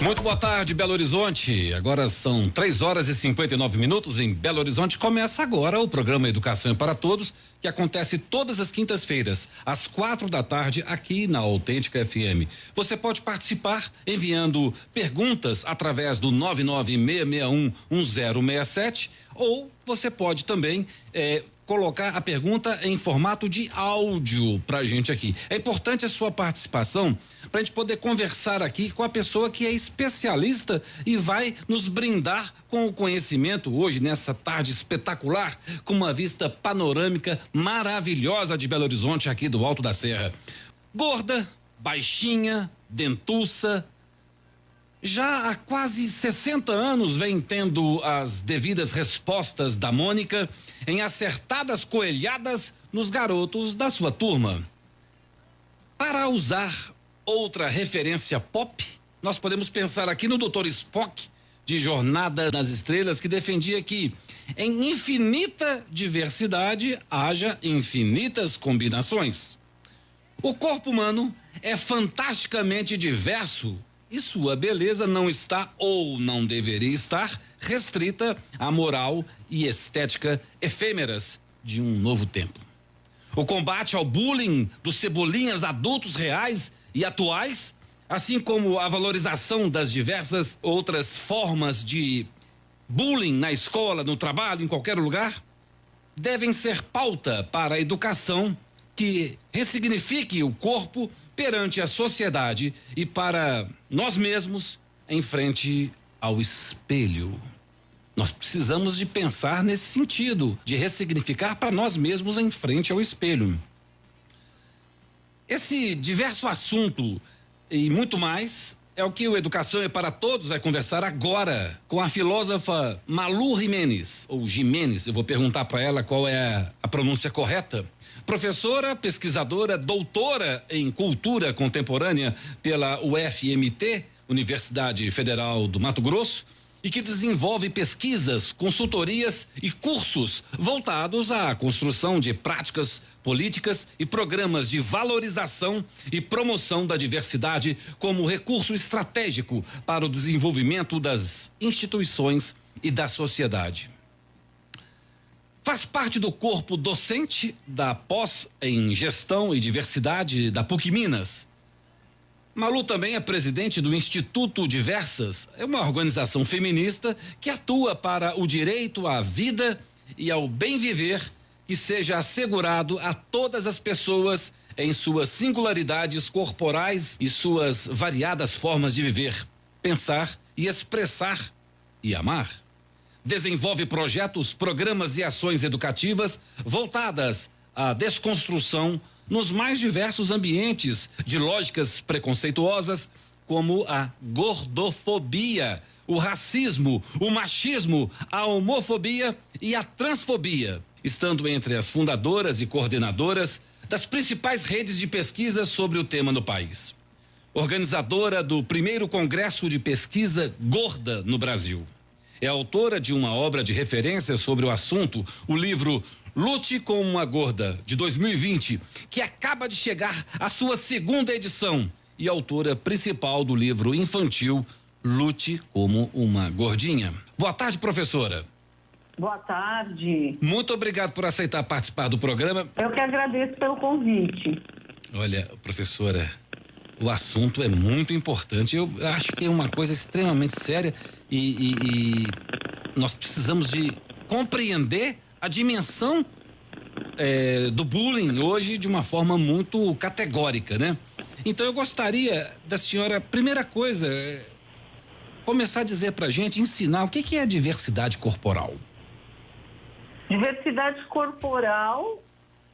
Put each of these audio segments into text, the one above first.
Muito boa tarde, Belo Horizonte. Agora são 3h59 em Belo Horizonte. Começa agora o programa Educação é para Todos, que acontece todas as quintas-feiras, às 4 da tarde, aqui na Autêntica FM. Você pode participar enviando perguntas através do 996611067 ou você pode também colocar a pergunta em formato de áudio pra gente aqui. É importante a sua participação pra gente poder conversar aqui com a pessoa que é especialista e vai nos brindar com o conhecimento hoje nessa tarde espetacular, com uma vista panorâmica maravilhosa de Belo Horizonte aqui do Alto da Serra. Gorda, baixinha, dentuça, já há quase 60 anos vem tendo as devidas respostas da Mônica em acertadas coelhadas nos garotos da sua turma. Para usar outra referência pop, nós podemos pensar aqui no Dr. Spock, de Jornada nas Estrelas, que defendia que em infinita diversidade haja infinitas combinações. O corpo humano é fantasticamente diverso e sua beleza não está ou não deveria estar restrita à moral e estética efêmeras de um novo tempo. O combate ao bullying dos cebolinhas adultos reais e atuais, assim como a valorização das diversas outras formas de bullying na escola, no trabalho, em qualquer lugar, devem ser pauta para a educação que ressignifique o corpo perante a sociedade e para nós mesmos em frente ao espelho. Nós precisamos de pensar nesse sentido, de ressignificar para nós mesmos em frente ao espelho. Esse diverso assunto e muito mais é o que o Educação é para Todos vai conversar agora com a filósofa Malu Jimenez, ou Jimenez, eu vou perguntar para ela qual é a pronúncia correta. Professora, pesquisadora, doutora em cultura contemporânea pela UFMT, Universidade Federal do Mato Grosso, e que desenvolve pesquisas, consultorias e cursos voltados à construção de práticas políticas e programas de valorização e promoção da diversidade como recurso estratégico para o desenvolvimento das instituições e da sociedade. Faz parte do corpo docente da pós em Gestão e Diversidade da PUC Minas. Malu também é presidente do Instituto Diversas, é uma organização feminista que atua para o direito à vida e ao bem viver que seja assegurado a todas as pessoas em suas singularidades corporais e suas variadas formas de viver, pensar e expressar e amar. Desenvolve projetos, programas e ações educativas voltadas à desconstrução nos mais diversos ambientes de lógicas preconceituosas, como a gordofobia, o racismo, o machismo, a homofobia e a transfobia, estando entre as fundadoras e coordenadoras das principais redes de pesquisa sobre o tema no país. Organizadora do primeiro Congresso de Pesquisa Gorda no Brasil. É autora de uma obra de referência sobre o assunto, o livro Lute como uma Gorda, de 2020, que acaba de chegar à sua segunda edição, e autora principal do livro infantil Lute como uma Gordinha. Boa tarde, professora. Boa tarde. Muito obrigado por aceitar participar do programa. Eu que agradeço pelo convite. Olha, professora, o assunto é muito importante. Eu acho que é uma coisa extremamente séria e nós precisamos de compreender a dimensão do bullying hoje de uma forma muito categórica, né? Então eu gostaria da senhora, primeira coisa, começar a dizer pra gente, ensinar o que é a diversidade corporal. Diversidade corporal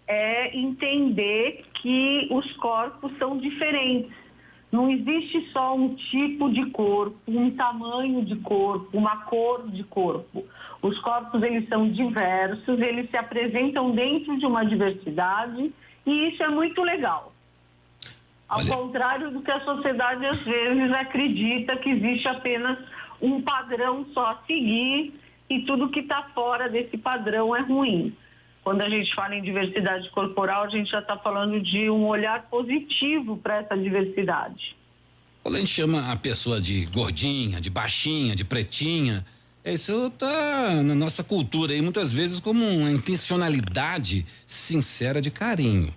é entender que os corpos são diferentes. Não existe só um tipo de corpo, um tamanho de corpo, uma cor de corpo. Os corpos, eles são diversos, eles se apresentam dentro de uma diversidade e isso é muito legal. Ao contrário do que a sociedade às vezes acredita que existe apenas um padrão só a seguir e tudo que está fora desse padrão é ruim. Quando a gente fala em diversidade corporal, a gente já está falando de um olhar positivo para essa diversidade. Quando a gente chama a pessoa de gordinha, de baixinha, de pretinha, isso tá na nossa cultura aí muitas vezes como uma intencionalidade sincera de carinho.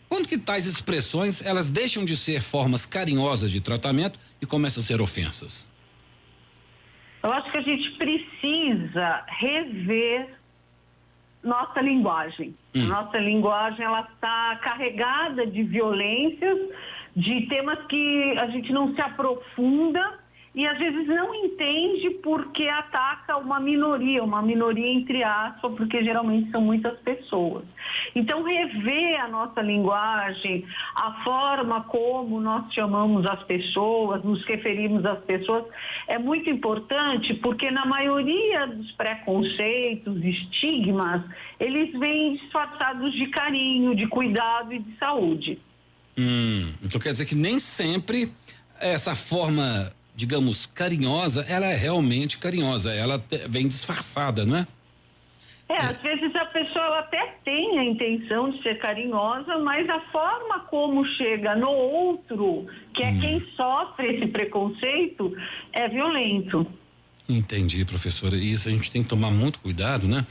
Quando que tais expressões, elas deixam de ser formas carinhosas de tratamento e começam a ser ofensas? Eu acho que a gente precisa rever nossa linguagem. Nossa linguagem, ela está carregada de violências, de temas que a gente não se aprofunda e às vezes não entende porque ataca uma minoria entre aspas, porque geralmente são muitas pessoas. Então, rever a nossa linguagem, a forma como nós chamamos as pessoas, nos referimos às pessoas, é muito importante, porque na maioria dos preconceitos, estigmas, eles vêm disfarçados de carinho, de cuidado e de saúde. Então quer dizer que nem sempre essa forma, digamos, carinhosa, ela é realmente carinhosa, ela vem disfarçada, não é? Às vezes a pessoa ela até tem a intenção de ser carinhosa, mas a forma como chega no outro, que é quem sofre esse preconceito, é violento. Entendi, professora. Isso a gente tem que tomar muito cuidado, né?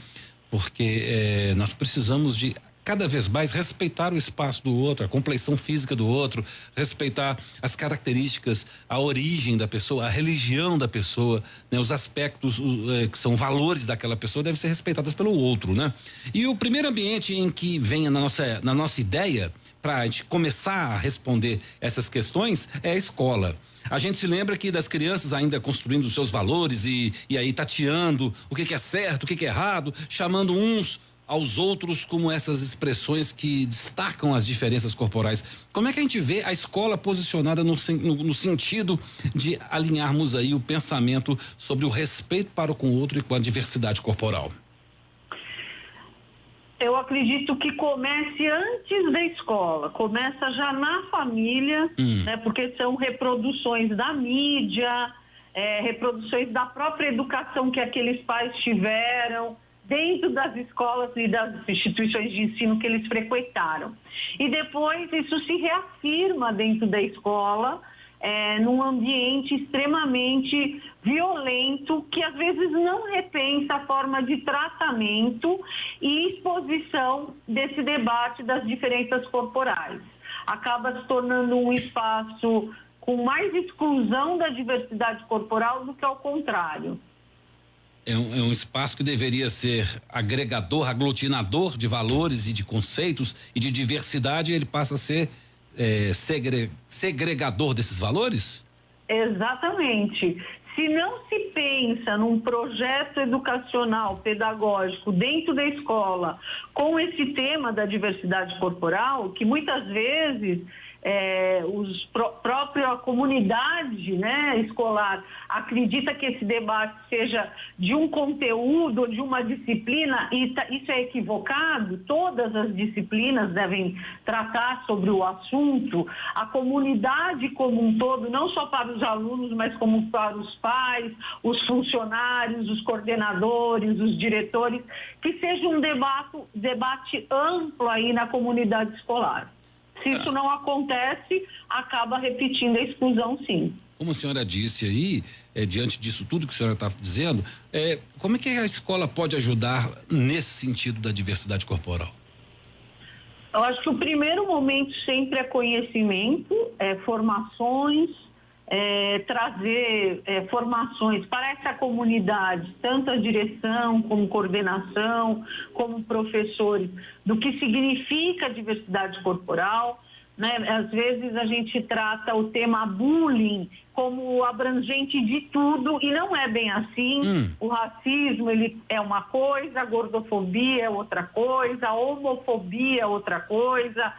Porque nós precisamos de cada vez mais respeitar o espaço do outro, a compleição física do outro, respeitar as características, a origem da pessoa, a religião da pessoa, né? Os aspectos que são valores daquela pessoa devem ser respeitados pelo outro, né? E o primeiro ambiente em que venha na nossa ideia para a gente começar a responder essas questões é a escola. A gente se lembra que das crianças ainda construindo os seus valores e aí tateando o que é certo, o que é errado, chamando uns aos outros como essas expressões que destacam as diferenças corporais. Como é que a gente vê a escola posicionada no sentido de alinharmos aí o pensamento sobre o respeito para com o outro e com a diversidade corporal? Eu acredito que comece antes da escola, começa já na família, né? Porque são reproduções da mídia, reproduções da própria educação que aqueles pais tiveram dentro das escolas e das instituições de ensino que eles frequentaram. E depois isso se reafirma dentro da escola, num ambiente extremamente violento, que às vezes não repensa a forma de tratamento e exposição desse debate das diferenças corporais. Acaba se tornando um espaço com mais exclusão da diversidade corporal do que ao contrário. É um espaço que deveria ser agregador, aglutinador de valores e de conceitos e de diversidade, ele passa a ser segregador desses valores? Exatamente. Se não se pensa num projeto educacional, pedagógico dentro da escola com esse tema da diversidade corporal, que muitas vezes própria comunidade, né, escolar acredita que esse debate seja de um conteúdo, de uma disciplina, e isso é equivocado. Todas as disciplinas devem tratar sobre o assunto, a comunidade como um todo, não só para os alunos, mas como para os pais, os funcionários, os coordenadores, os diretores, que seja um debate amplo aí na comunidade escolar. Se isso não acontece, acaba repetindo a exclusão, sim. Como a senhora disse aí, diante disso tudo que a senhora está dizendo, como é que a escola pode ajudar nesse sentido da diversidade corporal? Eu acho que o primeiro momento sempre é conhecimento, formações, trazer formações para essa comunidade, tanto a direção como coordenação, como professores, do que significa diversidade corporal, né? Às vezes a gente trata o tema bullying como abrangente de tudo e não é bem assim. O racismo, ele é uma coisa, a gordofobia é outra coisa, a homofobia é outra coisa,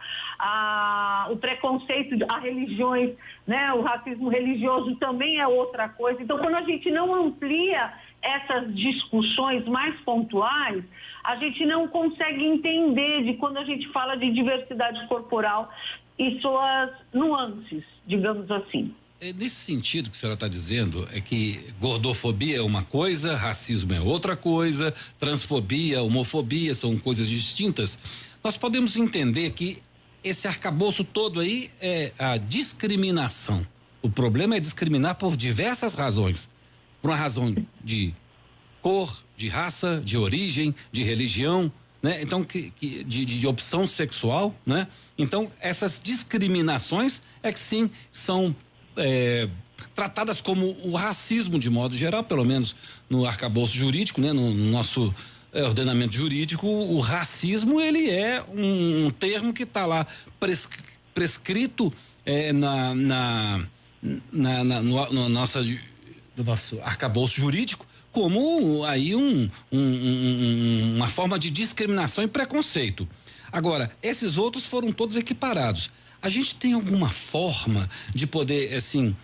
o preconceito a religiões, né? O racismo religioso também é outra coisa. Então, quando a gente não amplia essas discussões mais pontuais, a gente não consegue entender de quando a gente fala de diversidade corporal e suas nuances, digamos assim. Nesse sentido que a senhora está dizendo, é que gordofobia é uma coisa, racismo é outra coisa, transfobia, homofobia são coisas distintas. Nós podemos entender que esse arcabouço todo aí é a discriminação, O problema é discriminar por diversas razões. Por uma razão de cor, de raça, de origem, de religião, né? Então, de opção sexual, né? Então, essas discriminações é que sim são tratadas como o racismo de modo geral, pelo menos no arcabouço jurídico, né? No nosso ordenamento jurídico, o racismo ele é um termo que está lá prescrito no nosso arcabouço jurídico como aí uma forma de discriminação e preconceito. Agora, esses outros foram todos equiparados. A gente tem alguma forma de poder, assim,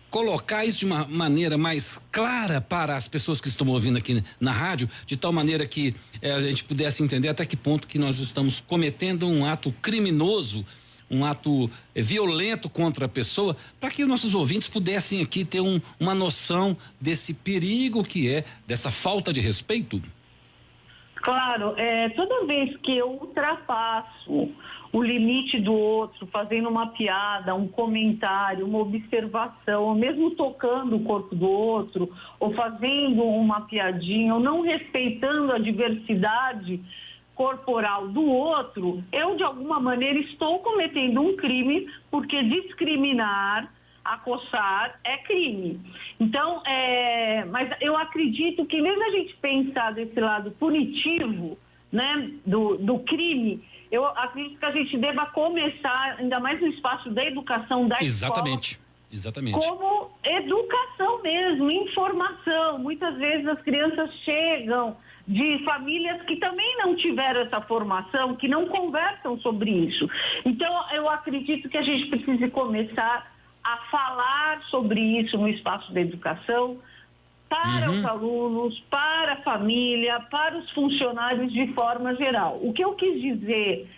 colocar isso de uma maneira mais clara para as pessoas que estão ouvindo aqui na rádio, de tal maneira que a gente pudesse entender até que ponto que nós estamos cometendo um ato criminoso, um ato violento contra a pessoa, para que os nossos ouvintes pudessem aqui ter uma noção desse perigo que é, dessa falta de respeito? Claro, toda vez que eu ultrapasso o limite do outro, fazendo uma piada, um comentário, uma observação, ou mesmo tocando o corpo do outro, ou fazendo uma piadinha, ou não respeitando a diversidade corporal do outro, eu de alguma maneira estou cometendo um crime, porque discriminar, acossar é crime. Então, mas eu acredito que mesmo a gente pensar desse lado punitivo, né, do crime, eu acredito que a gente deva começar, ainda mais no espaço da educação da escola. Exatamente. Como educação mesmo, informação. Muitas vezes as crianças chegam de famílias que também não tiveram essa formação, que não conversam sobre isso. Então, eu acredito que a gente precisa começar a falar sobre isso no espaço da educação, para os alunos, para a família, para os funcionários de forma geral. O que eu quis dizer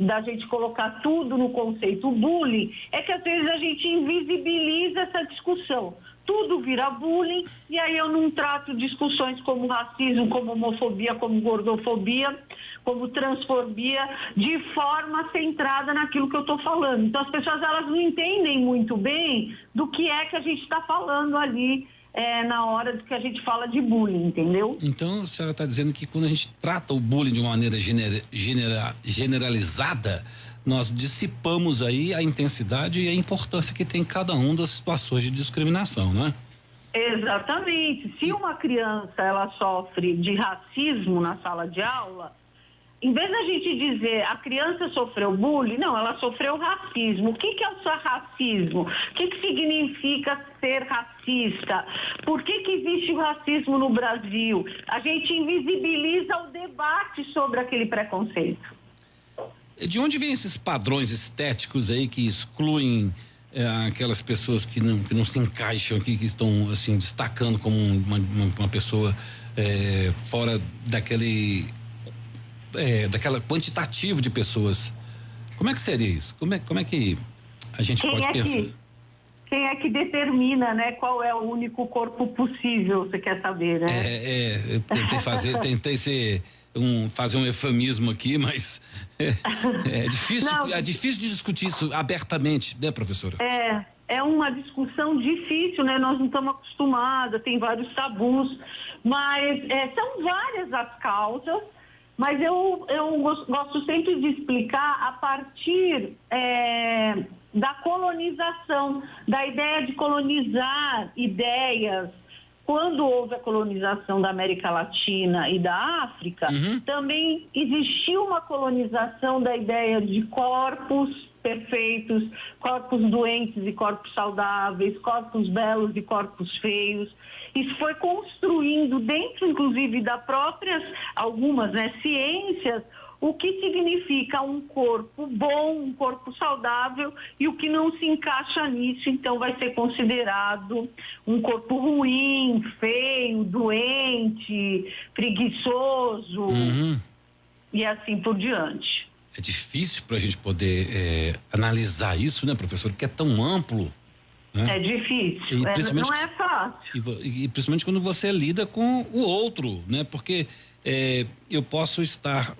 da gente colocar tudo no conceito bullying é que às vezes a gente invisibiliza essa discussão. Tudo vira bullying e aí eu não trato discussões como racismo, como homofobia, como gordofobia, como transfobia, de forma centrada naquilo que eu estou falando. Então as pessoas elas não entendem muito bem do que é que a gente está falando ali na hora que a gente fala de bullying, entendeu? Então a senhora está dizendo que quando a gente trata o bullying de uma maneira generalizada, nós dissipamos aí a intensidade e a importância que tem cada uma das situações de discriminação, né? Exatamente. Se uma criança ela sofre de racismo na sala de aula, em vez da gente dizer a criança sofreu bullying, não, ela sofreu racismo. O que é o seu racismo? O que significa ser racista? Por que existe o racismo no Brasil? A gente invisibiliza o debate sobre aquele preconceito. De onde vêm esses padrões estéticos aí que excluem aquelas pessoas que não se encaixam aqui, que estão assim destacando como uma pessoa fora daquela quantitativo de pessoas? Como é que seria isso? Como é que a gente pode pensar? Quem é que determina, né, qual é o único corpo possível, você quer saber, né? Eu tentei fazer um eufemismo aqui, mas é difícil de discutir isso abertamente, né, professora? É uma discussão difícil, né? Nós não estamos acostumados, tem vários tabus, mas são várias as causas, mas eu gosto sempre de explicar a partir da colonização, da ideia de colonizar ideias. Quando houve a colonização da América Latina e da África, também existiu uma colonização da ideia de corpos perfeitos, corpos doentes e corpos saudáveis, corpos belos e corpos feios. Isso foi construindo dentro, inclusive, da próprias, algumas ciências, o que significa um corpo bom, um corpo saudável, e o que não se encaixa nisso, então vai ser considerado um corpo ruim, feio, doente, preguiçoso, e assim por diante. É difícil para a gente poder analisar isso, né, professor? Porque é tão amplo. Né? É difícil, não é fácil. E principalmente quando você lida com o outro, né? Porque eu posso estar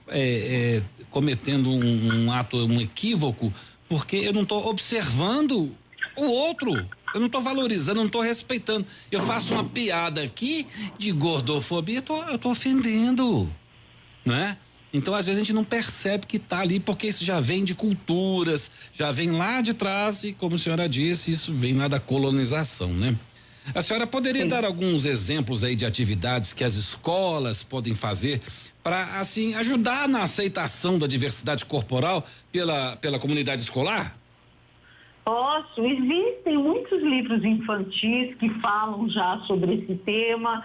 cometendo um ato, um equívoco porque eu não estou observando o outro, eu não estou valorizando, não estou respeitando. Eu faço uma piada aqui de gordofobia, eu tô ofendendo, né? Então, às vezes, a gente não percebe que está ali, porque isso já vem de culturas, já vem lá de trás e, como a senhora disse, isso vem lá da colonização, né? A senhora poderia dar alguns exemplos aí de atividades que as escolas podem fazer para, assim, ajudar na aceitação da diversidade corporal pela comunidade escolar? Posso. Existem muitos livros infantis que falam já sobre esse tema,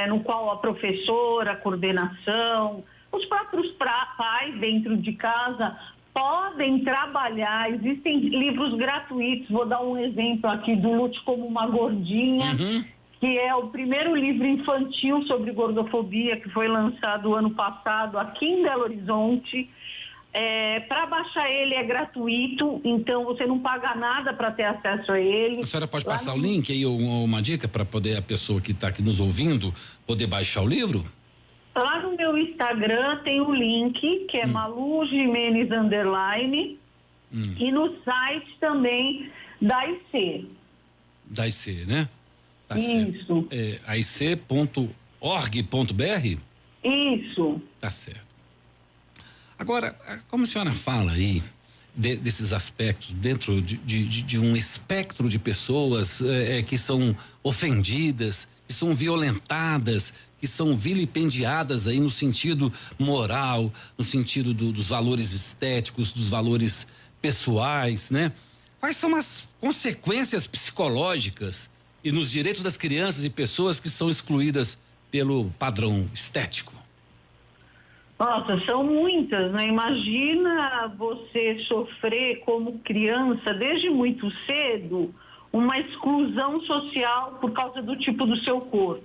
no qual a professora, a coordenação, os próprios pais dentro de casa podem trabalhar. Existem livros gratuitos. Vou dar um exemplo aqui do Lute Como Uma Gordinha, que é o primeiro livro infantil sobre gordofobia que foi lançado ano passado aqui em Belo Horizonte. Para baixar ele é gratuito, então você não paga nada para ter acesso a ele. A senhora pode passar o link aí, uma dica para poder a pessoa que está aqui nos ouvindo poder baixar o livro? Lá no meu Instagram tem o link, que é Malu Gimenez _, e no site também da IC. Da IC, né? Tá Isso. aic.org.br? Isso. Tá certo. Agora, como a senhora fala aí desses aspectos dentro de um espectro de pessoas que são ofendidas, que são violentadas, que são vilipendiadas aí no sentido moral, no sentido dos valores estéticos, dos valores pessoais, né? Quais são as consequências psicológicas e nos direitos das crianças e pessoas que são excluídas pelo padrão estético? Nossa, são muitas, né? Imagina você sofrer como criança, desde muito cedo, uma exclusão social por causa do tipo do seu corpo.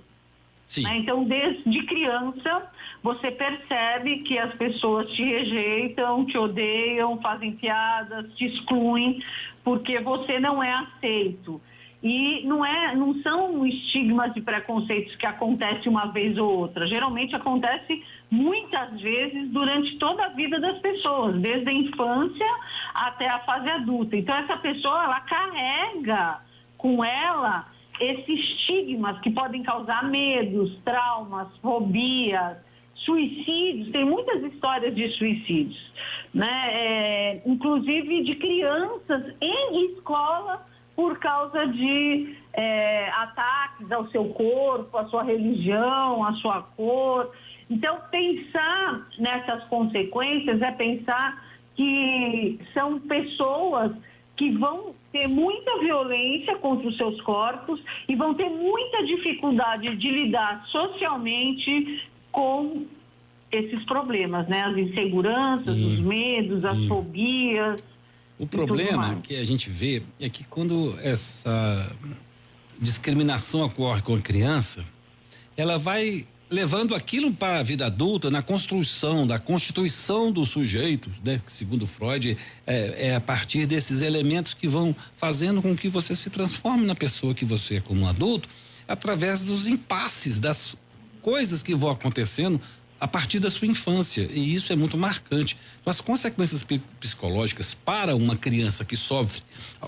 Sim. Né? Então, desde criança, você percebe que as pessoas te rejeitam, te odeiam, fazem piadas, te excluem, porque você não é aceito. E não são estigmas e preconceitos que acontecem uma vez ou outra. Geralmente acontece muitas vezes durante toda a vida das pessoas, desde a infância até a fase adulta. Então, essa pessoa, ela carrega com ela esses estigmas que podem causar medos, traumas, fobias, suicídios. Tem muitas histórias de suicídios, né? Inclusive de crianças em escola por causa de ataques ao seu corpo, à sua religião, à sua cor. Então, pensar nessas consequências é pensar que são pessoas que vão ter muita violência contra os seus corpos e vão ter muita dificuldade de lidar socialmente com esses problemas, né? As inseguranças, os medos, as fobias. O problema que a gente vê é que quando essa discriminação ocorre com a criança, ela vai levando aquilo para a vida adulta na construção da constituição do sujeito, né? Que segundo Freud é a partir desses elementos que vão fazendo com que você se transforme na pessoa que você é como adulto, através dos impasses, das coisas que vão acontecendo a partir da sua infância, e isso é muito marcante. Então, as consequências psicológicas para uma criança que sofre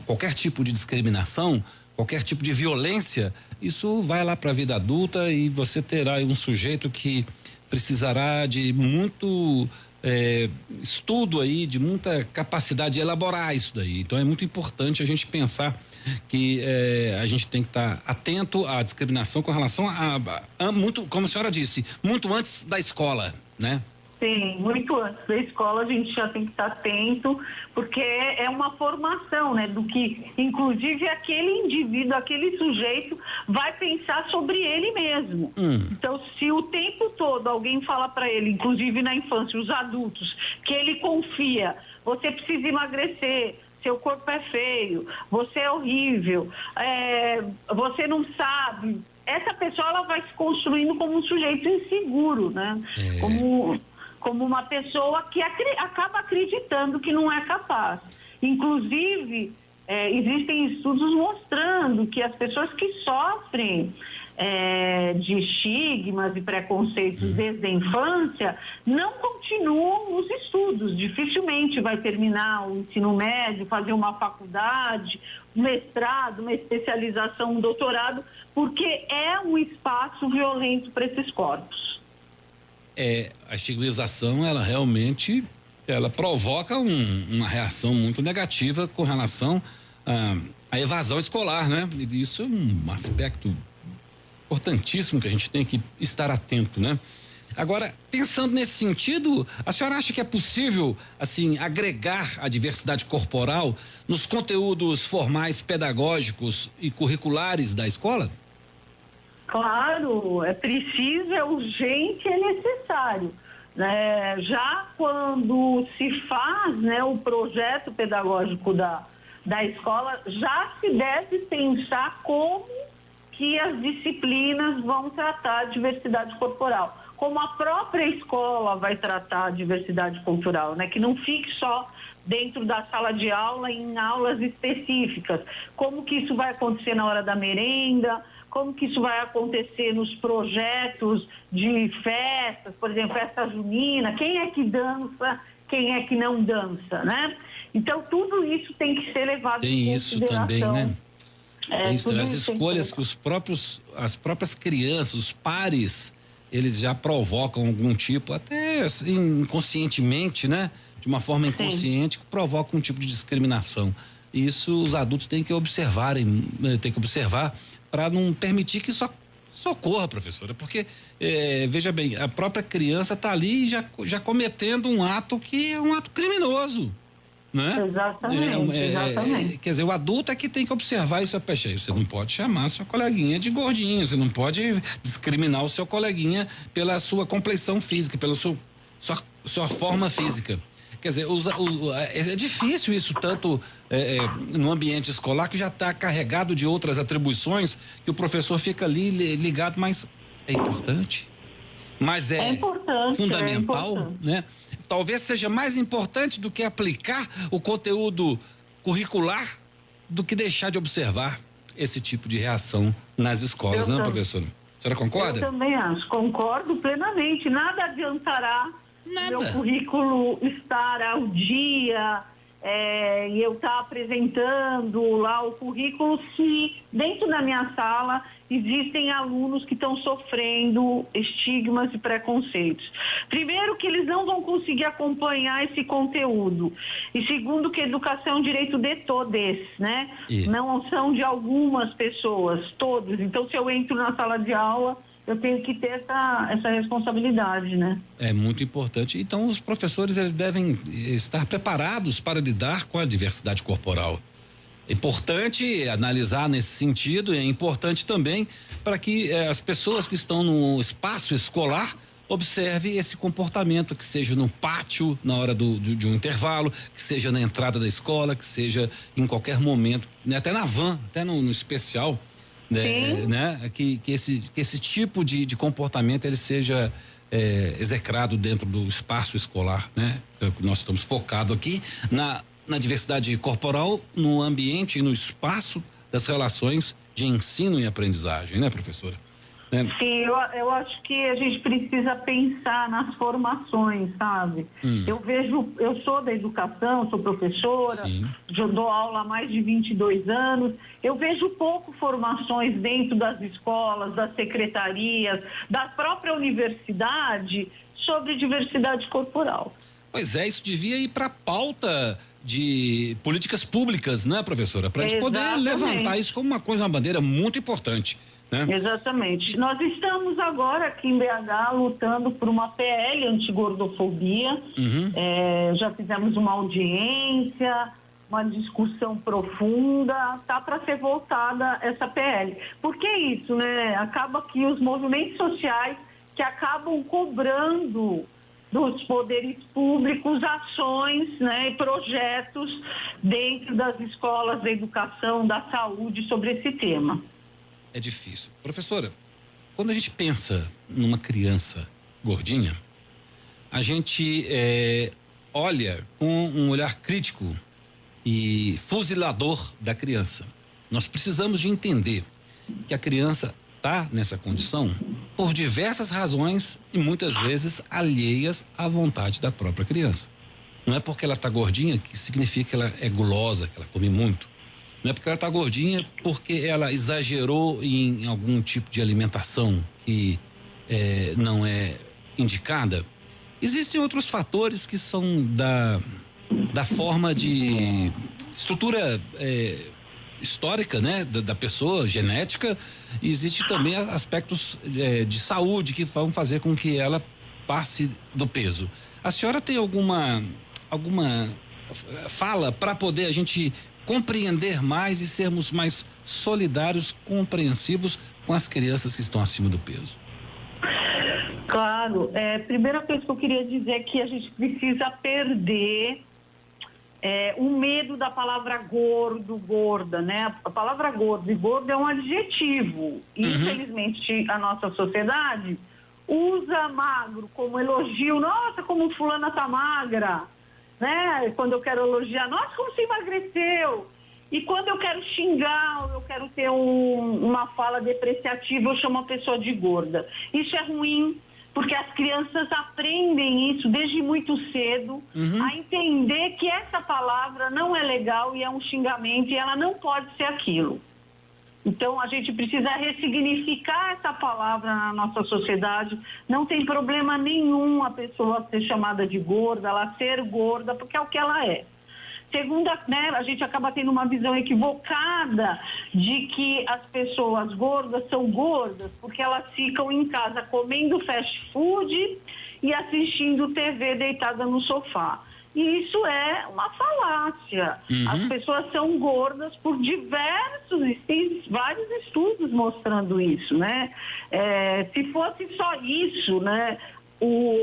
qualquer tipo de discriminação, qualquer tipo de violência, isso vai lá para a vida adulta e você terá um sujeito que precisará de muito estudo aí, de muita capacidade de elaborar isso daí. Então é muito importante a gente pensar que a gente tem que estar atento à discriminação com relação a muito, como a senhora disse, muito antes da escola, né? Sim, muito antes da escola a gente já tem que estar atento, porque é uma formação, né? Do que, inclusive, aquele indivíduo, aquele sujeito vai pensar sobre ele mesmo. Então, se o tempo todo alguém fala para ele, inclusive na infância, os adultos, que ele confia, você precisa emagrecer, seu corpo é feio, você é horrível, você não sabe. Essa pessoa, ela vai se construindo como um sujeito inseguro, né? Como uma pessoa que acaba acreditando que não é capaz. Inclusive, existem estudos mostrando que as pessoas que sofrem de estigmas e preconceitos desde a infância não continuam os estudos, dificilmente vai terminar o ensino médio, fazer uma faculdade, um mestrado, uma especialização, um doutorado, porque é um espaço violento para esses corpos. A estigmatização, ela realmente provoca uma reação muito negativa com relação à evasão escolar, né? E isso é um aspecto importantíssimo que a gente tem que estar atento, né? Agora, pensando nesse sentido, a senhora acha que é possível, assim, agregar a diversidade corporal nos conteúdos formais, pedagógicos e curriculares da escola? Claro, é preciso, é urgente, é necessário. Já quando se faz, né, o projeto pedagógico da escola, já se deve pensar como que as disciplinas vão tratar a diversidade corporal, como a própria escola vai tratar a diversidade cultural, né? Que não fique só dentro da sala de aula, em aulas específicas, como que isso vai acontecer na hora da merenda, como que isso vai acontecer nos projetos de festas, por exemplo, festa junina, quem é que dança, quem é que não dança, né? Então, tudo isso tem que ser levado em consideração. Tem isso também, né? As escolhas que as próprias crianças, os pares, eles já provocam algum tipo, até assim, inconscientemente, né? De uma forma inconsciente, que provoca um tipo de discriminação. E isso os adultos têm que observar para não permitir que isso ocorra, professora, porque veja bem, a própria criança está ali já cometendo um ato que é um ato criminoso, né? Exatamente. Quer dizer, o adulto é que tem que observar isso. Você não pode chamar sua coleguinha de gordinha, você não pode discriminar o seu coleguinha pela sua compleição física, pela sua forma física. Quer dizer, é difícil isso tanto no ambiente escolar, que já está carregado de outras atribuições, que o professor fica ali ligado, mas é importante. Mas é fundamental, né? Talvez seja mais importante do que aplicar o conteúdo curricular, do que deixar de observar esse tipo de reação nas escolas, né, professora? A senhora concorda? Eu também acho, concordo plenamente. Nada adiantará meu currículo estar ao dia e eu estar apresentando lá o currículo, se dentro da minha sala existem alunos que estão sofrendo estigmas e preconceitos. Primeiro, que eles não vão conseguir acompanhar esse conteúdo. E segundo, que a educação é um direito de todos, né? Não são de algumas pessoas, todos. Então, se eu entro na sala de aula, eu tenho que ter essa responsabilidade, né? É muito importante. Então, os professores, eles devem estar preparados para lidar com a diversidade corporal. É importante analisar nesse sentido, e é importante também para que as pessoas que estão no espaço escolar observem esse comportamento, que seja no pátio, na hora de um intervalo, que seja na entrada da escola, que seja em qualquer momento, né? Até na van, até no especial, né? Que esse tipo de comportamento ele seja execrado dentro do espaço escolar, né? Nós estamos focados aqui na diversidade corporal, no ambiente e no espaço das relações de ensino e aprendizagem, né, professora? Sim, eu acho que a gente precisa pensar nas formações, sabe? Eu sou da educação, sou professora, eu dou aula há mais de 22 anos, eu vejo pouco formações dentro das escolas, das secretarias, da própria universidade sobre diversidade corporal. Pois é, isso devia ir para a pauta de políticas públicas, né, professora? Para a gente poder levantar isso como uma bandeira muito importante. Né? Exatamente. Nós estamos agora aqui em BH lutando por uma PL antigordofobia. Já fizemos uma audiência, uma discussão profunda, tá para ser votada essa PL. Por que isso, né? Acaba que os movimentos sociais que acabam cobrando dos poderes públicos ações, né, e projetos dentro das escolas da educação, da saúde sobre esse tema. É difícil. Professora, quando a gente pensa numa criança gordinha, a gente olha com um olhar crítico e fuzilador da criança. Nós precisamos de entender que a criança está nessa condição por diversas razões e muitas vezes alheias à vontade da própria criança. Não é porque ela está gordinha que significa que ela é gulosa, que ela come muito. Não é porque ela está gordinha porque ela exagerou em algum tipo de alimentação que não é indicada. Existem outros fatores que são da forma de estrutura histórica, né, da pessoa, genética, e existe também aspectos de saúde que vão fazer com que ela passe do peso. A senhora tem alguma fala para poder a gente compreender mais e sermos mais solidários, compreensivos com as crianças que estão acima do peso? Claro, primeira coisa que eu queria dizer é que a gente precisa perder o medo da palavra gordo, gorda, né? A palavra gordo e gordo é um adjetivo. Infelizmente, a nossa sociedade usa magro como elogio. Nossa, como fulana tá magra, né? Quando eu quero elogiar, nossa, como você emagreceu. E quando eu quero xingar, eu quero ter uma fala depreciativa, eu chamo a pessoa de gorda. Isso é ruim, porque as crianças aprendem isso desde muito cedo, a entender que essa palavra não é legal e é um xingamento e ela não pode ser aquilo. Então, a gente precisa ressignificar essa palavra na nossa sociedade. Não tem problema nenhum a pessoa ser chamada de gorda, ela ser gorda, porque é o que ela é. Segunda, né, a gente acaba tendo uma visão equivocada de que as pessoas gordas são gordas porque elas ficam em casa comendo fast food e assistindo TV deitada no sofá. E isso é uma falácia. As pessoas são gordas por tem vários estudos mostrando isso, né? Se fosse só isso, né?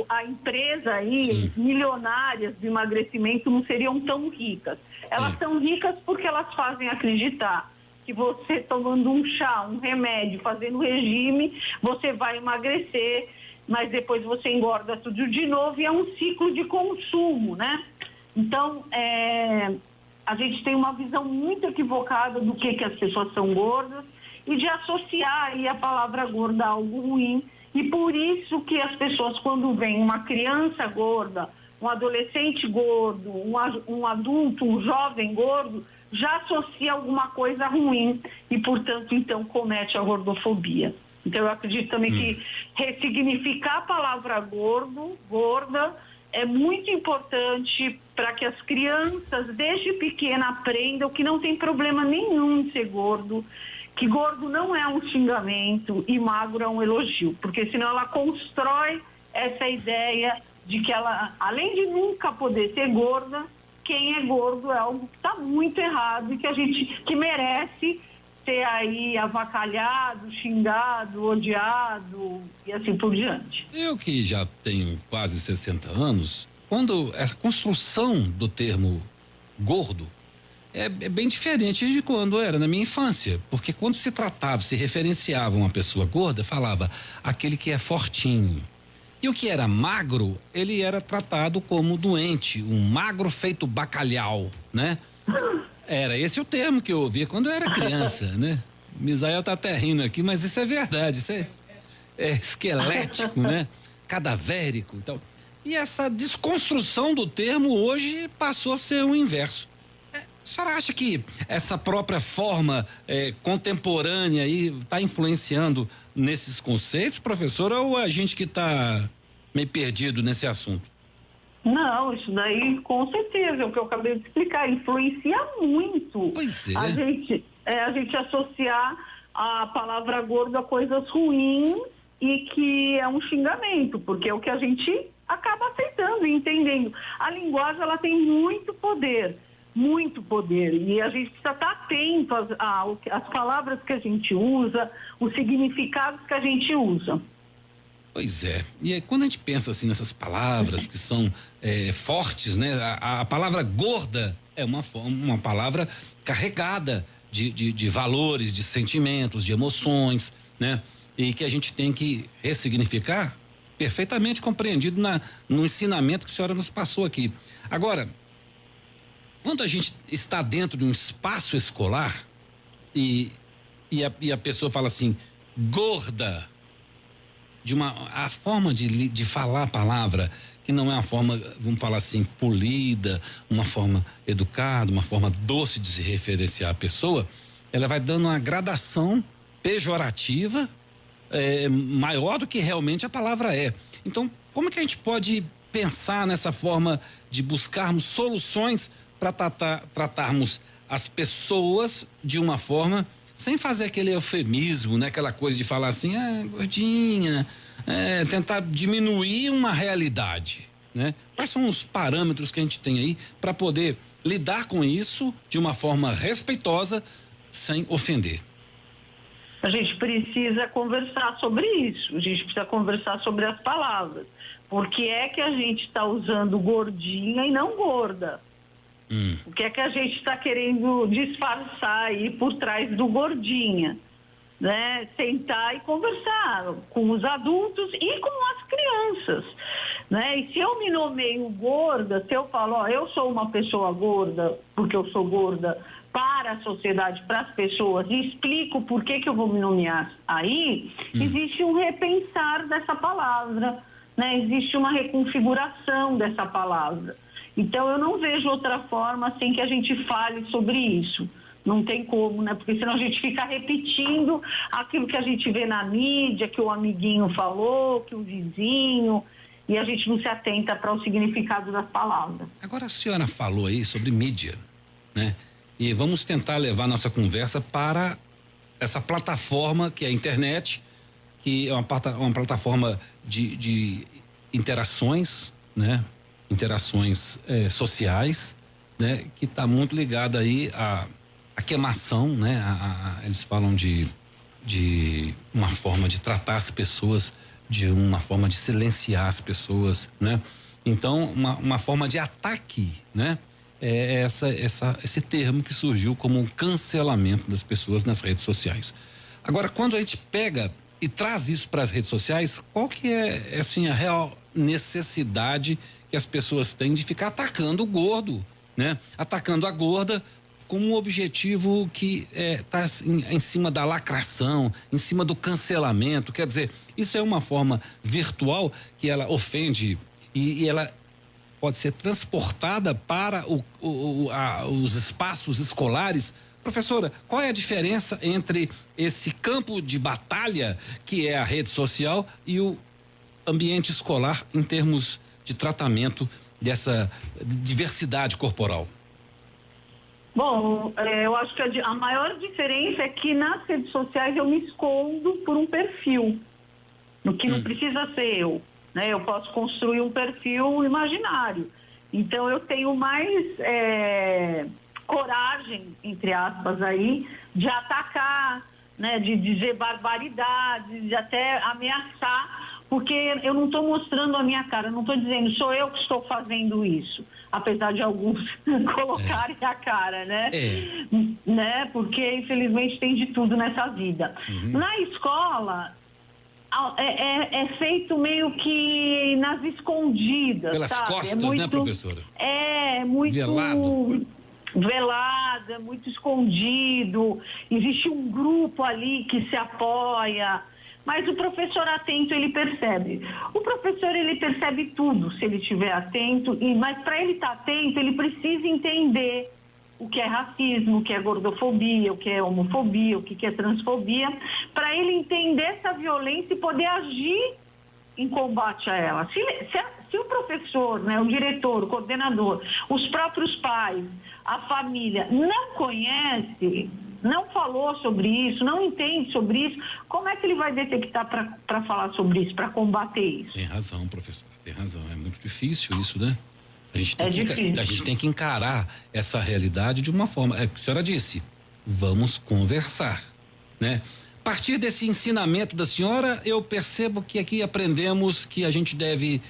A empresa aí, milionárias de emagrecimento não seriam tão ricas. Elas são ricas porque elas fazem acreditar que você tomando um chá, um remédio, fazendo regime, você vai emagrecer, mas depois você engorda tudo de novo e é um ciclo de consumo, né? Então, a gente tem uma visão muito equivocada do que as pessoas são gordas e de associar aí a palavra gorda a algo ruim. E por isso que as pessoas, quando vem uma criança gorda, um adolescente gordo, um adulto, um jovem gordo, já associa alguma coisa ruim e, portanto, então comete a gordofobia. Então, eu acredito também que ressignificar a palavra gorda, é muito importante para que as crianças, desde pequena, aprendam que não tem problema nenhum em ser gordo, que gordo não é um xingamento e magro é um elogio, porque senão ela constrói essa ideia de que ela, além de nunca poder ser gorda, quem é gordo é algo que está muito errado e que merece ser aí avacalhado, xingado, odiado e assim por diante. Eu que já tenho quase 60 anos, quando essa construção do termo gordo é bem diferente de quando era na minha infância, porque quando se referenciava uma pessoa gorda, falava aquele que é fortinho. E o que era magro, ele era tratado como doente, um magro feito bacalhau, né? Era esse o termo que eu ouvia quando eu era criança, né? Misael tá até rindo aqui, mas isso é verdade, isso é esquelético, né? Cadavérico e tal. E essa desconstrução do termo hoje passou a ser o inverso. A senhora acha que essa própria forma contemporânea aí está influenciando nesses conceitos, professora, ou a gente que está meio perdido nesse assunto? Não, isso daí com certeza, é o que eu acabei de explicar, influencia muito. Pois é. A gente associar a palavra gordo a coisas ruins e que é um xingamento, porque é o que a gente acaba aceitando e entendendo. A linguagem, ela tem muito poder, e a gente precisa estar atento às palavras que a gente usa, os significados que a gente usa. Pois é, e aí, quando a gente pensa assim nessas palavras que são fortes, né? A palavra gorda é uma palavra carregada de valores, de sentimentos, de emoções, né? E que a gente tem que ressignificar, perfeitamente compreendido no ensinamento que a senhora nos passou aqui. Agora, quando a gente está dentro de um espaço escolar e a pessoa fala assim, gorda, a forma de falar a palavra, que não é uma forma, vamos falar assim, polida, uma forma educada, uma forma doce de se referenciar à pessoa, ela vai dando uma gradação pejorativa maior do que realmente a palavra é. Então, como é que a gente pode pensar nessa forma de buscarmos soluções para tratarmos as pessoas de uma forma sem fazer aquele eufemismo, né? Aquela coisa de falar assim, gordinha, tentar diminuir uma realidade, né? Quais são os parâmetros que a gente tem aí para poder lidar com isso de uma forma respeitosa, sem ofender? A gente precisa conversar sobre isso, a gente precisa conversar sobre as palavras. Por que é que a gente está usando gordinha e não gorda? O que é que a gente está querendo disfarçar aí por trás do gordinha? Né? Sentar e conversar com os adultos e com as crianças. Né? E se eu me nomeio gorda, se eu falo, eu sou uma pessoa gorda, porque eu sou gorda, para a sociedade, para as pessoas, e explico por que eu vou me nomear aí, existe um repensar dessa palavra, né? Existe uma reconfiguração dessa palavra. Então, eu não vejo outra forma sem que a gente fale sobre isso. Não tem como, né? Porque senão a gente fica repetindo aquilo que a gente vê na mídia, que o amiguinho falou, que o vizinho, e a gente não se atenta para o significado das palavras. Agora, a senhora falou aí sobre mídia, né? E vamos tentar levar nossa conversa para essa plataforma que é a internet, que é uma plataforma de interações, né? Interações sociais, né? Que está muito ligada aí à queimação, né? Eles falam de uma forma de tratar as pessoas, de uma forma de silenciar as pessoas, né? Então, uma forma de ataque, né? Esse termo que surgiu como um cancelamento das pessoas nas redes sociais. Agora, quando a gente pega e traz isso para as redes sociais, qual que é assim a real necessidade que as pessoas têm de ficar atacando o gordo, né? Atacando a gorda com um objetivo que está em cima da lacração, em cima do cancelamento. Quer dizer, isso é uma forma virtual que ela ofende e ela pode ser transportada para os espaços escolares. Professora, qual é a diferença entre esse campo de batalha que é a rede social e o ambiente escolar em termos de tratamento dessa diversidade corporal? Bom, eu acho que a maior diferença é que nas redes sociais eu me escondo por um perfil, no que não precisa ser eu. Né? Eu posso construir um perfil imaginário. Então, eu tenho mais coragem, entre aspas, aí, de atacar, né? De dizer barbaridades, de até ameaçar, porque eu não estou mostrando a minha cara, eu não estou dizendo, sou eu que estou fazendo isso, apesar de alguns colocarem a cara, né? Né? Porque, infelizmente, tem de tudo nessa vida. Na escola, é feito meio que nas escondidas, pelas sabe? costas, né, professora? É muito velado, é muito escondido. Existe um grupo ali que se apoia, mas o professor atento, ele percebe. O professor, ele percebe tudo, se ele estiver atento, mas para ele estar atento, ele precisa entender o que é racismo, o que é gordofobia, o que é homofobia, o que é transfobia, para ele entender essa violência e poder agir em combate a ela. Se o professor, né, o diretor, o coordenador, os próprios pais, a família não conhece, não falou sobre isso, não entende sobre isso, como é que ele vai detectar para falar sobre isso, para combater isso? Tem razão, professora, tem razão. É muito difícil isso, né? A gente tem que encarar essa realidade de uma forma, é o que a senhora disse, vamos conversar, né? A partir desse ensinamento da senhora, eu percebo que aqui aprendemos que a gente deve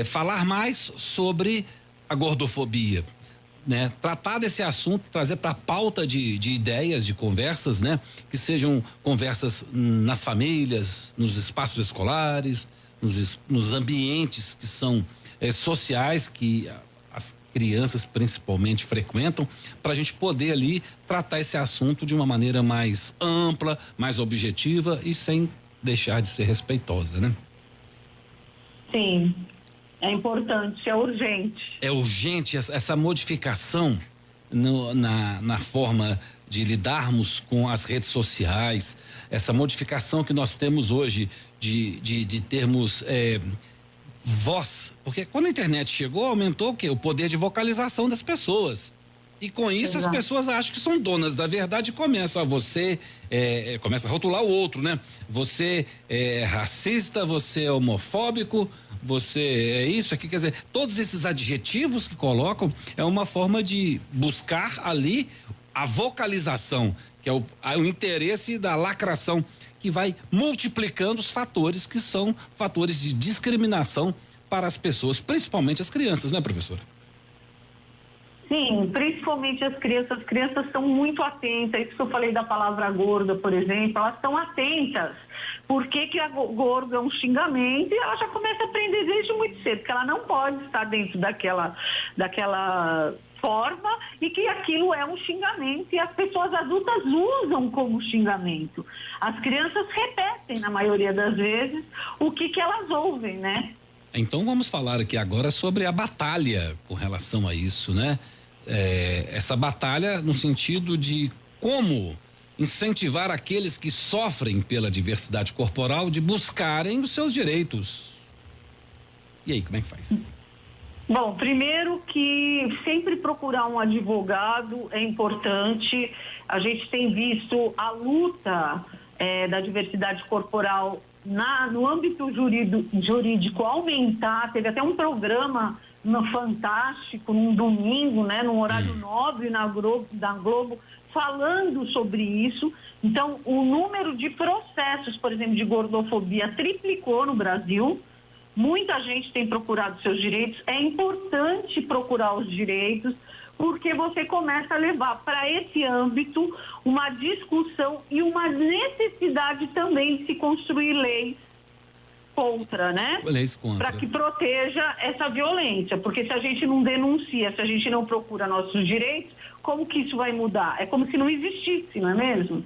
falar mais sobre a gordofobia, né? Tratar desse assunto, trazer para a pauta de ideias, de conversas, né? Que sejam conversas nas famílias, nos espaços escolares, nos ambientes que são sociais, que crianças principalmente frequentam, para a gente poder ali tratar esse assunto de uma maneira mais ampla, mais objetiva e sem deixar de ser respeitosa, né? Sim, é importante, é urgente. É urgente essa modificação na forma de lidarmos com as redes sociais, essa modificação que nós temos hoje de termos voz, porque quando a internet chegou, aumentou o quê? O poder de vocalização das pessoas. E com isso as pessoas acham que são donas da verdade e começam começa a rotular o outro, né? Você é racista, você é homofóbico, você é isso aqui, quer dizer, todos esses adjetivos que colocam é uma forma de buscar ali a vocalização, que é o interesse da lacração, que vai multiplicando os fatores que são fatores de discriminação para as pessoas, principalmente as crianças, né, professora? Sim, principalmente as crianças estão muito atentas, isso que eu falei da palavra gorda, por exemplo, elas estão atentas, por que a gorda é um xingamento, e ela já começa a aprender desde muito cedo, porque ela não pode estar dentro daquela forma e que aquilo é um xingamento e as pessoas adultas usam como xingamento. As crianças repetem, na maioria das vezes, o que elas ouvem, né? Então vamos falar aqui agora sobre a batalha com relação a isso, né? Essa batalha no sentido de como incentivar aqueles que sofrem pela diversidade corporal de buscarem os seus direitos. E aí, como é que faz? Bom, primeiro que sempre procurar um advogado é importante. A gente tem visto a luta da diversidade corporal no âmbito jurídico aumentar. Teve até um programa no Fantástico, num domingo, né, num horário nobre da Globo, falando sobre isso. Então, o número de processos, por exemplo, de gordofobia triplicou no Brasil. Muita gente tem procurado seus direitos. É importante procurar os direitos, porque você começa a levar para esse âmbito uma discussão e uma necessidade também de se construir leis contra, né? Leis contra. Para que proteja essa violência, porque se a gente não denuncia, se a gente não procura nossos direitos, como que isso vai mudar? É como se não existisse, não é mesmo?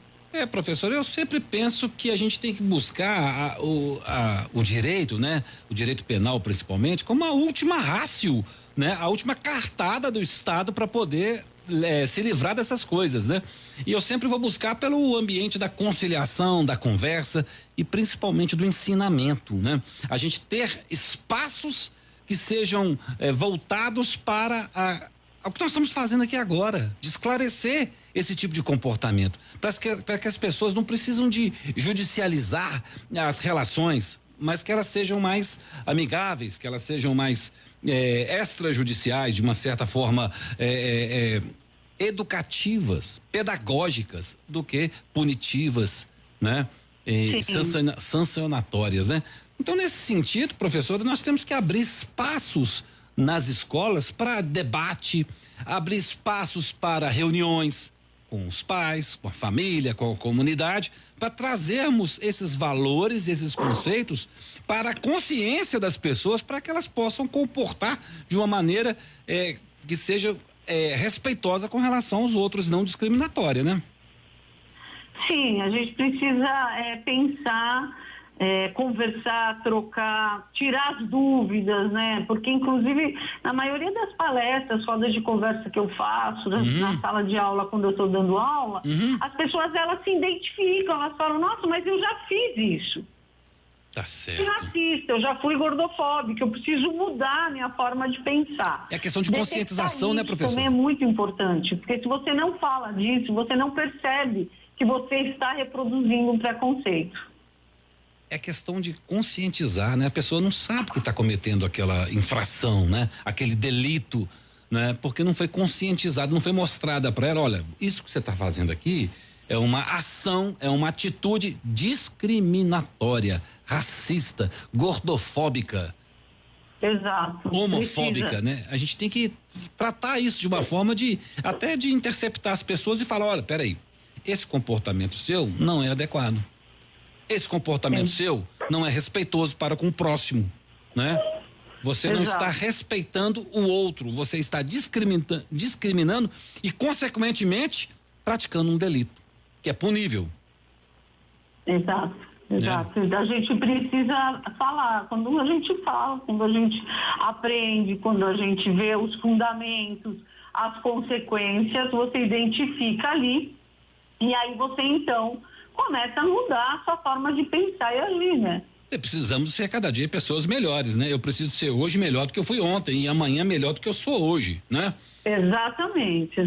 Professor, eu sempre penso que a gente tem que buscar o direito, né? O direito penal, principalmente, como a última rácio, né? A última cartada do Estado para poder se livrar dessas coisas, né? E eu sempre vou buscar pelo ambiente da conciliação, da conversa e principalmente do ensinamento, né? A gente ter espaços que sejam voltados para o que nós estamos fazendo aqui agora, de esclarecer esse tipo de comportamento, para que as pessoas não precisam de judicializar as relações, mas que elas sejam mais amigáveis, que elas sejam mais extrajudiciais, de uma certa forma educativas, pedagógicas, do que punitivas, né? Sancionatórias, né? Então, nesse sentido, professora, nós temos que abrir espaços nas escolas para debate, abrir espaços para reuniões com os pais, com a família, com a comunidade, para trazermos esses valores, esses conceitos para a consciência das pessoas, para que elas possam comportar de uma maneira que seja respeitosa com relação aos outros, não discriminatória, né? Sim, a gente precisa pensar, conversar, trocar, tirar as dúvidas, né? Porque, inclusive, na maioria das palestras, rodas de conversa que eu faço, na sala de aula, quando eu estou dando aula, as pessoas, elas se identificam, elas falam, nossa, mas eu já fiz isso. Tá certo. Eu fui racista, eu já fui gordofóbica, eu preciso mudar a minha forma de pensar. É questão de conscientização, né, professor? Também é muito importante, porque se você não fala disso, você não percebe que você está reproduzindo um preconceito. É questão de conscientizar, né? A pessoa não sabe que está cometendo aquela infração, né? Aquele delito, né? Porque não foi conscientizado, não foi mostrada para ela, olha, isso que você está fazendo aqui é uma ação, é uma atitude discriminatória, racista, gordofóbica. Exato. Homofóbica, né? A gente tem que tratar isso de uma forma até de interceptar as pessoas e falar, olha, peraí, esse comportamento seu não é adequado. Esse comportamento seu não é respeitoso para com o próximo, né? Você não está respeitando o outro, você está discriminando e, consequentemente, praticando um delito, que é punível. Exato. A gente precisa falar. Quando a gente fala, quando a gente aprende, quando a gente vê os fundamentos, as consequências, você identifica ali e aí você então começa a mudar a sua forma de pensar e agir, né? Precisamos ser cada dia pessoas melhores, né? Eu preciso ser hoje melhor do que eu fui ontem e amanhã melhor do que eu sou hoje, né? Exatamente.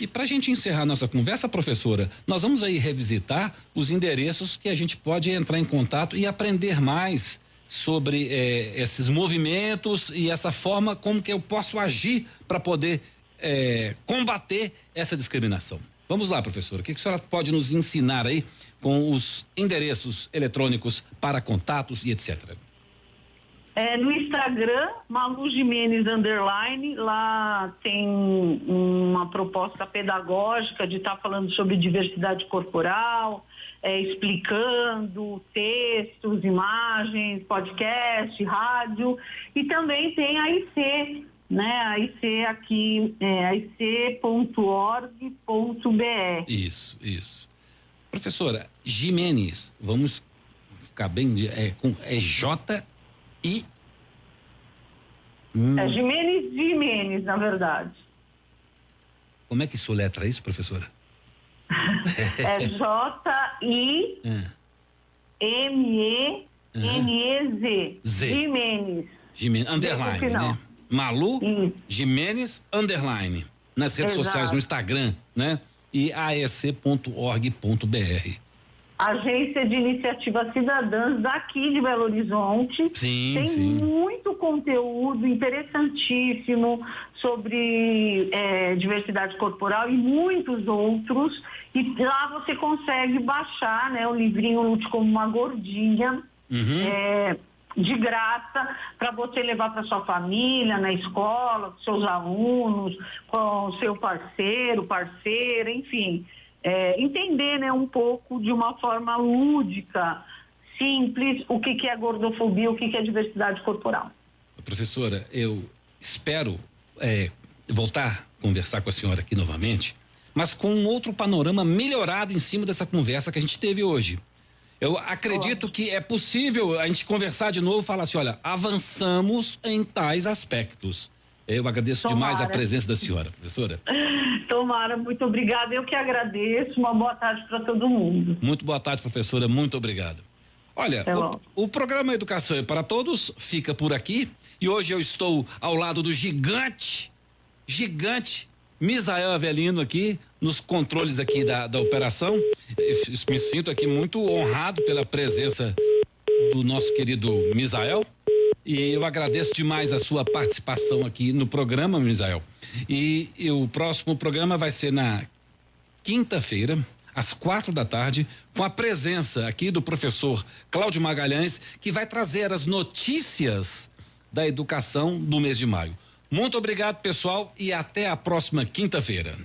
E para a gente encerrar nossa conversa, professora, nós vamos aí revisitar os endereços que a gente pode entrar em contato e aprender mais sobre esses movimentos e essa forma como que eu posso agir para poder combater essa discriminação. Vamos lá, professora, o que a senhora pode nos ensinar aí com os endereços eletrônicos para contatos e etc. No Instagram, Malu Gimenez _, lá tem uma proposta pedagógica de estar falando sobre diversidade corporal, explicando textos, imagens, podcast, rádio, e também tem a IC, né? A IC aqui é ic.org.br. Isso. Professora, Gimenez, vamos ficar bem, é J-I... Gimenez, na verdade. Como é que soletra isso, professora? É J-I-M-E-N-E-Z. Gimenez. Underline, né? Malu Gimenez _ nas redes sociais, no Instagram, né? E aec.org.br. Agência de Iniciativas Cidadãs daqui de Belo Horizonte. Tem muito conteúdo interessantíssimo sobre diversidade corporal e muitos outros. E lá você consegue baixar, né, o livrinho Lute Como uma Gordinha, de graça, para você levar para sua família, na escola, com seus alunos, com o seu parceiro, parceira, enfim. Entender, né, um pouco de uma forma lúdica, simples, o que é gordofobia, o que é diversidade corporal. Professora, eu espero voltar a conversar com a senhora aqui novamente, mas com um outro panorama melhorado em cima dessa conversa que a gente teve hoje. Eu acredito que é possível a gente conversar de novo e falar assim, olha, avançamos em tais aspectos. Eu agradeço demais a presença da senhora, professora. Tomara, muito obrigada. Eu que agradeço. Uma boa tarde para todo mundo. Muito boa tarde, professora. Muito obrigado. Olha, o programa Educação é para Todos fica por aqui e hoje eu estou ao lado do gigante Misael Avelino aqui nos controles aqui da operação. Eu me sinto aqui muito honrado pela presença do nosso querido Misael. E eu agradeço demais a sua participação aqui no programa, Misael. E o próximo programa vai ser na quinta-feira, às 4h, com a presença aqui do professor Cláudio Magalhães, que vai trazer as notícias da educação do mês de maio. Muito obrigado, pessoal, e até a próxima quinta-feira.